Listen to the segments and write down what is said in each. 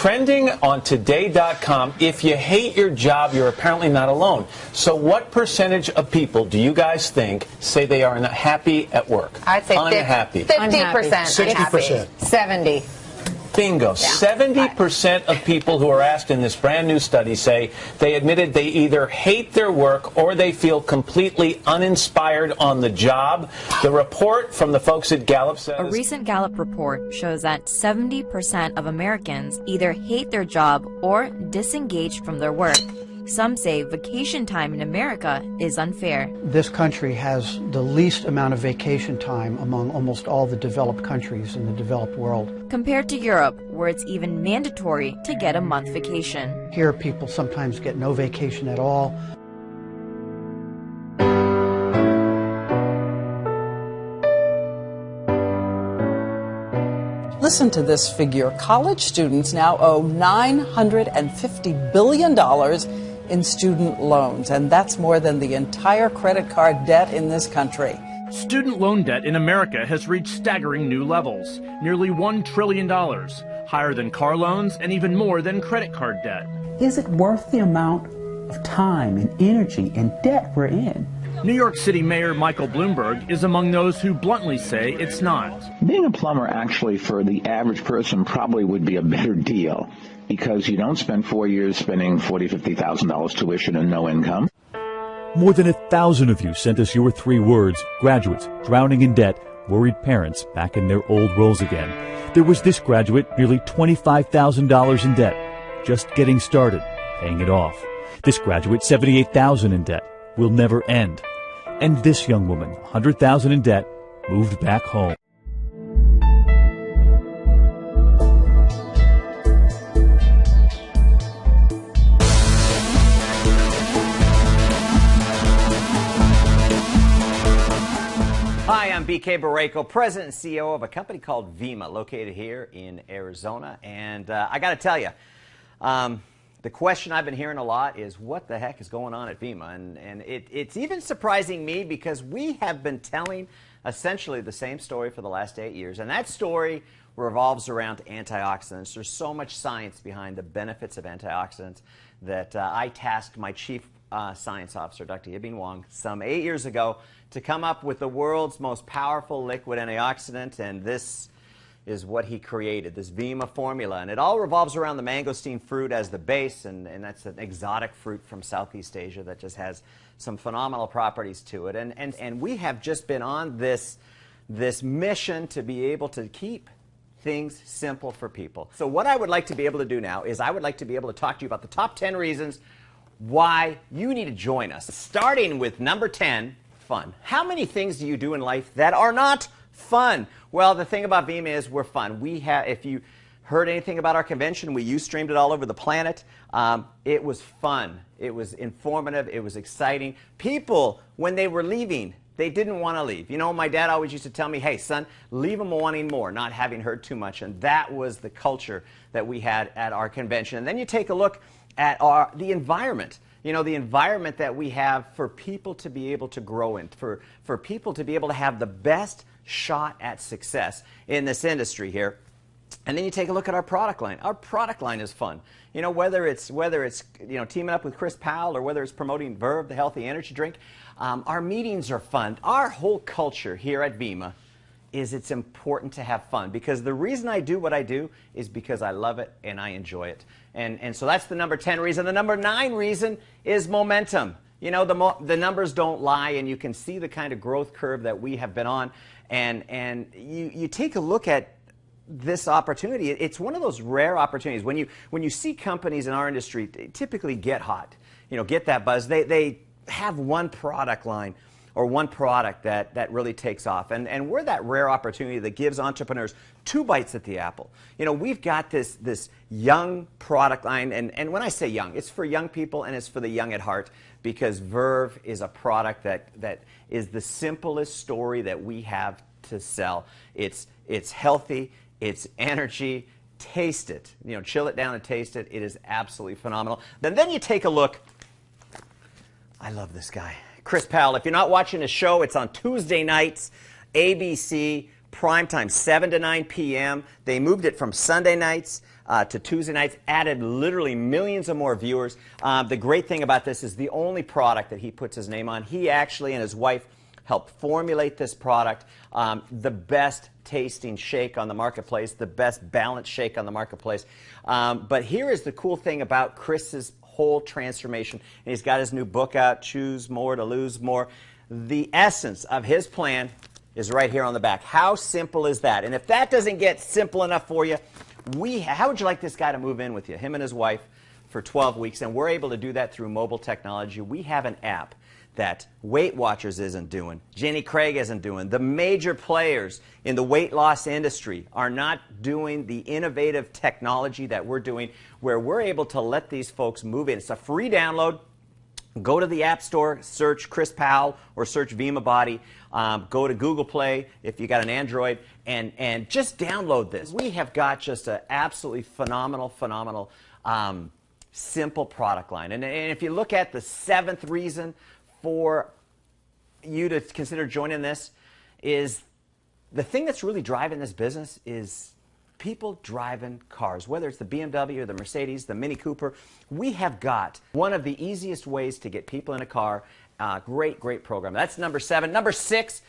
Trending on Today.com, if you hate your job, you're apparently not alone. So what percentage of people do you guys think say they are happy at work? I'd say unhappy. 50%. 60%. 70. Bingo. 70% of people who are asked in this brand new study say they admitted they either hate their work or they feel completely uninspired on the job. The report from the folks at Gallup says... A recent Gallup report shows that 70% of Americans either hate their job or disengaged from their work. Some say vacation time in America is unfair. This country has the least amount of vacation time among almost all the developed countries in the developed world. Compared to Europe, where it's even mandatory to get a month vacation. Here, people sometimes get no vacation at all. Listen to this figure. College students now owe $950 billion in student loans, and that's more than the entire credit card debt in this country. Student loan debt in America has reached staggering new levels, nearly $1 trillion, higher than car loans and even more than credit card debt. Is it worth the amount of time and energy and debt we're in? New York City Mayor Michael Bloomberg is among those who bluntly say it's not. Being a plumber actually for the average person probably would be a better deal because you don't spend 4 years spending $40,000, $50,000 tuition and no income. More than 1,000 of you sent us your 3 words: graduates, drowning in debt, worried parents back in their old roles again. There was this graduate, nearly $25,000 in debt, just getting started, paying it off. This graduate, $78,000 in debt, will never end. And this young woman, $100,000 in debt, moved back home. Hi, I'm BK Barreco, President and CEO of a company called Vemma, located here in Arizona. And I got to tell you, the question I've been hearing a lot is, what the heck is going on at Vemma? And it's even surprising me because we have been telling essentially the same story for the last 8 years. And that story revolves around antioxidants. There's so much science behind the benefits of antioxidants that I tasked my chief science officer, Dr. Yibing Wong, some 8 years ago to come up with the world's most powerful liquid antioxidant. And this is what he created, this Vemma formula. And it all revolves around the mangosteen fruit as the base, and that's an exotic fruit from Southeast Asia that just has some phenomenal properties to it. And we have just been on this mission to be able to keep things simple for people. So what I would like to be able to do now is I would like to be able to talk to you about the top 10 reasons why you need to join us. Starting with number 10, fun. How many things do you do in life that are not fun? Well, the thing about Vemma is we're fun. If you heard anything about our convention, we streamed it all over the planet. It was fun. It was informative. It was exciting. People, when they were leaving, they didn't want to leave. You know, my dad always used to tell me, hey, son, leave them wanting more, not having heard too much. And that was the culture that we had at our convention. And then you take a look at the environment. You know, the environment that we have for people to be able to grow in, for people to be able to have the best shot at success in this industry here. And then you take a look at our product line. Our product line is fun. You know, whether it's teaming up with Chris Powell or whether it's promoting Verve, the healthy energy drink, our meetings are fun. Our whole culture here at Vemma is it's important to have fun, because the reason I do what I do is because I love it and I enjoy it. And so that's the number 10 reason. The number 9 reason is momentum. You know, the numbers don't lie, and you can see the kind of growth curve that we have been on. And you take a look at this opportunity. It's one of those rare opportunities. When you see companies in our industry typically get hot, you know, get that buzz, they have one product line or one product that really takes off. And we're that rare opportunity that gives entrepreneurs 2 bites at the apple. You know, we've got this young product line, and when I say young, it's for young people and it's for the young at heart, because Verve is a product that is the simplest story that we have to sell. It's healthy, it's energy. Taste it. You know, chill it down and taste it. It is absolutely phenomenal. Then you take a look. I love this guy, Chris Powell. If you're not watching his show, it's on Tuesday nights, ABC, primetime, 7 to 9 p.m. They moved it from Sunday nights to Tuesday nights, added literally millions of more viewers. The great thing about this is the only product that he puts his name on. He actually and his wife helped formulate this product, the best tasting shake on the marketplace, the best balanced shake on the marketplace. But here is the cool thing about Chris's whole transformation. And he's got his new book out, Choose More to Lose More. The essence of his plan is right here on the back. How simple is that? And if that doesn't get simple enough for you, how would you like this guy to move in with you, him and his wife, for 12 weeks? And we're able to do that through mobile technology. We have an app that Weight Watchers isn't doing, Jenny Craig isn't doing. The major players in the weight loss industry are not doing the innovative technology that we're doing, where we're able to let these folks move in. It's a free download. Go to the App Store, search Chris Powell or search Vima Body. Go to Google Play if you got an Android, and just download this. We have got just an absolutely phenomenal, simple product line. And if you look at the 7th reason for you to consider joining this, is the thing that's really driving this business is people driving cars, whether it's the BMW or the Mercedes, the Mini Cooper. We have got one of the easiest ways to get people in a car. Great program. That's number 7. Number 6,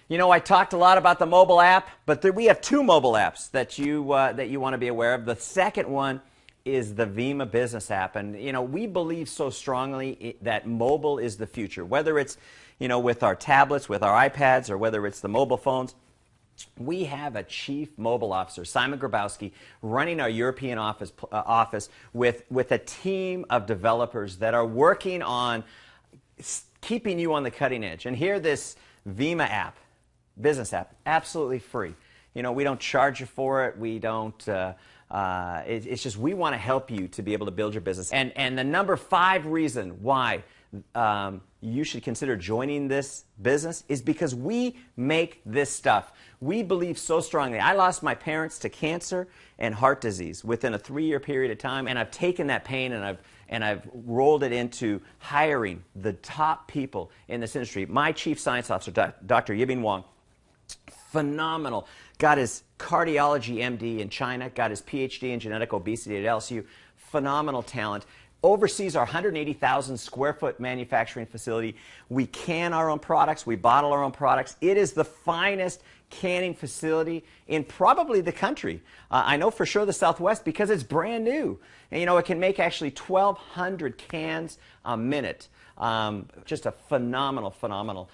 you know, I talked a lot about the mobile app, but we have 2 mobile apps that you want to be aware of. The second one is the Vima Business app. And, you know, we believe so strongly that mobile is the future, whether it's, you know, with our tablets, with our iPads, or whether it's the mobile phones. We have a chief mobile officer, Simon Grabowski, running our European office with a team of developers that are working on keeping you on the cutting edge. And here, this Vima app, business app, absolutely free. You know, we don't charge you for it. We don't. It's just we want to help you to be able to build your business. And the number 5 reason why you should consider joining this business is because we make this stuff. We believe so strongly. I lost my parents to cancer and heart disease within a 3-year period of time, and I've taken that pain and I've rolled it into hiring the top people in this industry. My chief science officer, Dr. Yibing Wang, phenomenal. Got his cardiology MD in China, got his PhD in genetic obesity at LSU. Phenomenal talent. Oversees our 180,000 square foot manufacturing facility. We can our own products. We bottle our own products. It is the finest canning facility in probably the country. I know for sure the Southwest because it's brand new. And, you know, it can make actually 1,200 cans a minute. Just a phenomenal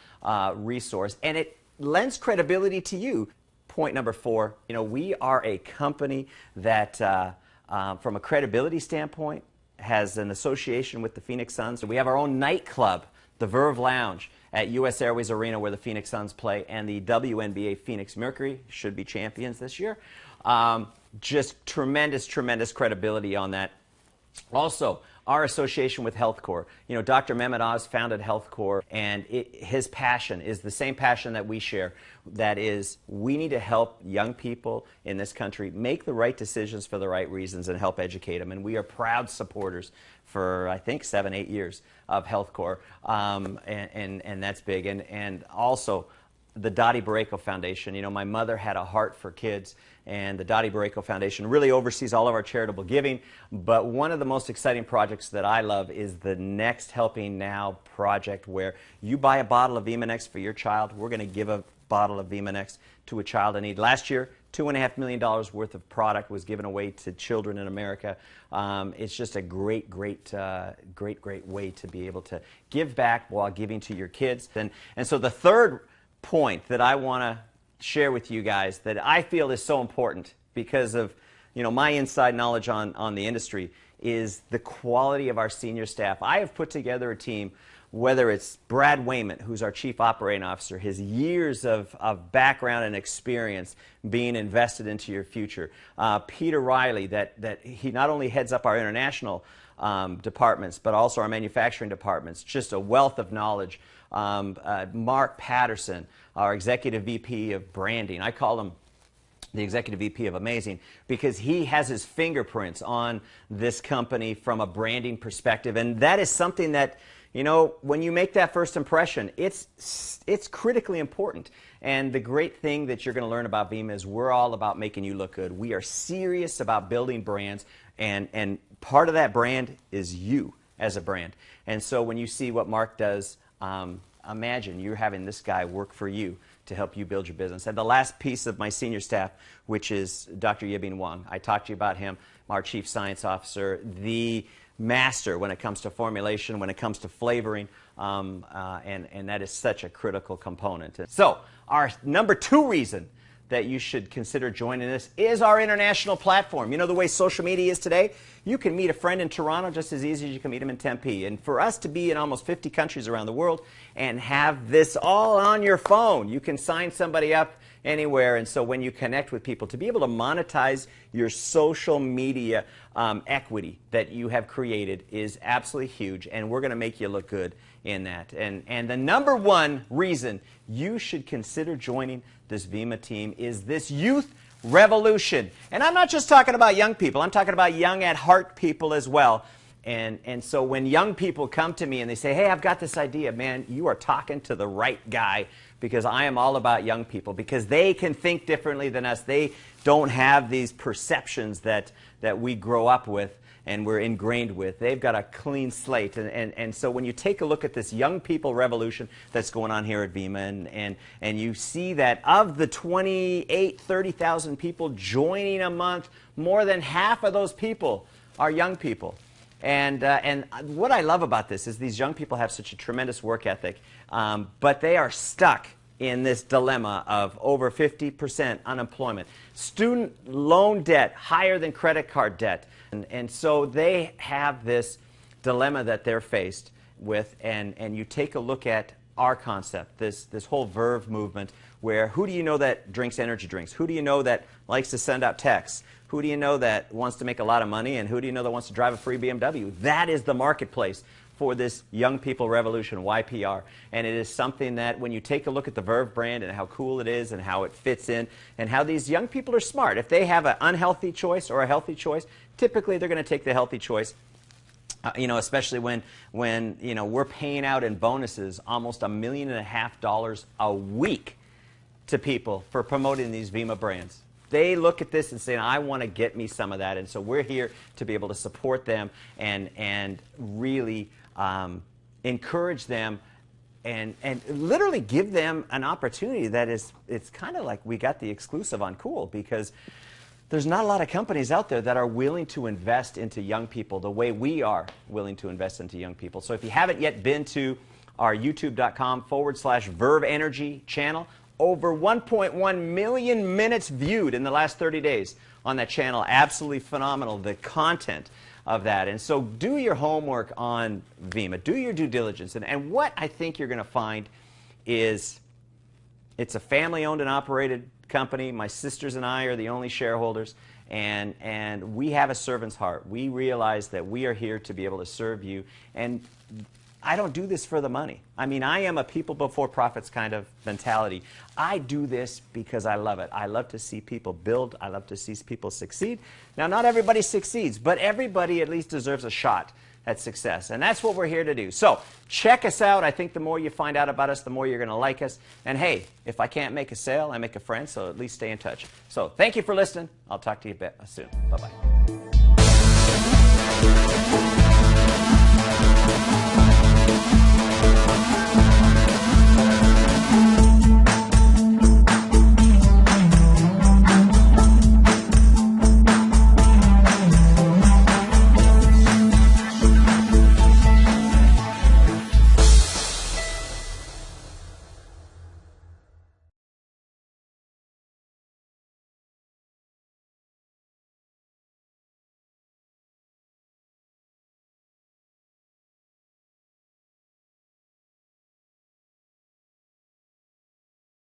resource. And it lends credibility to you. Point number 4, you know, we are a company that, from a credibility standpoint, has an association with the Phoenix Suns. We have our own nightclub, the Verve Lounge, at U.S. Airways Arena, where the Phoenix Suns play, and the WNBA Phoenix Mercury should be champions this year. Just tremendous credibility on that. Also, our association with HealthCore. You know, Dr. Mehmet Oz founded HealthCore, and his passion is the same passion that we share. That is, we need to help young people in this country make the right decisions for the right reasons and help educate them. And we are proud supporters for, I think, 7-8 years of HealthCore, and that's big. And also, the Dottie Barreco Foundation. You know, my mother had a heart for kids, and the Dottie Barreco Foundation really oversees all of our charitable giving. But one of the most exciting projects that I love is the Next Helping Now project, where you buy a bottle of Vimanex for your child. We're going to give a bottle of Vimanex to a child in need. Last year, $2.5 million worth of product was given away to children in America. It's just a great way to be able to give back while giving to your kids. And so the third point that I want to share with you guys that I feel is so important because of, you know, my inside knowledge on the industry is the quality of our senior staff. I have put together a team, whether it's Brad Wayman, who's our Chief Operating Officer, his years of background and experience being invested into your future. Peter Riley, that he not only heads up our international departments, but also our manufacturing departments, just a wealth of knowledge. Mark Patterson, our Executive VP of Branding. I call him the Executive VP of Amazing because he has his fingerprints on this company from a branding perspective. And that is something that, you know, when you make that first impression, it's critically important. And the great thing that you're going to learn about Vima is we're all about making you look good. We are serious about building brands, and part of that brand is you as a brand. And so when you see what Mark does, imagine you're having this guy work for you to help you build your business. And the last piece of my senior staff, which is Dr. Yibing Wang. I talked to you about him, our Chief Science Officer, the master when it comes to formulation, when it comes to flavoring, and that is such a critical component. So our number 2 reason that you should consider joining this is our international platform. You know the way social media is today? You can meet a friend in Toronto just as easy as you can meet him in Tempe. And for us to be in almost 50 countries around the world and have this all on your phone, you can sign somebody up anywhere. And so when you connect with people, to be able to monetize your social media equity that you have created is absolutely huge, and we're going to make you look good in that. And the number 1 reason you should consider joining this Vima team is this youth revolution. And I'm not just talking about young people. I'm talking about young at heart people as well. And so when young people come to me and they say, hey, I've got this idea, man, you are talking to the right guy, because I am all about young people, because they can think differently than us. They don't have these perceptions that we grow up with and we're ingrained with. They've got a clean slate. And so when you take a look at this young people revolution that's going on here at Vima, and you see that of the 30,000 people joining a month, more than half of those people are young people. And what I love about this is these young people have such a tremendous work ethic, but they are stuck in this dilemma of over 50% unemployment, student loan debt higher than credit card debt. And so they have this dilemma that they're faced with, and you take a look at our concept, this whole Verve movement, where who do you know that drinks energy drinks? Who do you know that likes to send out texts? Who do you know that wants to make a lot of money? And who do you know that wants to drive a free BMW? That is the marketplace for this young people revolution, YPR. And it is something that when you take a look at the Verve brand and how cool it is and how it fits in and how these young people are smart. If they have an unhealthy choice or a healthy choice, typically they're going to take the healthy choice. Especially when we're paying out in bonuses almost $1.5 million a week to people for promoting these Vima brands. They look at this and say, I want to get me some of that. And so we're here to be able to support them and really encourage them and literally give them an opportunity that it's kind of like we got the exclusive on Cool, because there's not a lot of companies out there that are willing to invest into young people the way we are willing to invest into young people. So if you haven't yet been to our youtube.com/Verve Energy channel, over 1.1 million minutes viewed in the last 30 days on that channel. Absolutely phenomenal, the content of that. And so do your homework on Vima. Do your due diligence. And what I think you're going to find is it's a family-owned and operated company. My sisters and I are the only shareholders. And we have a servant's heart. We realize that we are here to be able to serve you. And I don't do this for the money. I mean, I am a people before profits kind of mentality. I do this because I love it. I love to see people build. I love to see people succeed. Now, not everybody succeeds, but everybody at least deserves a shot at success. And that's what we're here to do. So check us out. I think the more you find out about us, the more you're going to like us. And hey, if I can't make a sale, I make a friend, so at least stay in touch. So thank you for listening. I'll talk to you soon. Bye-bye.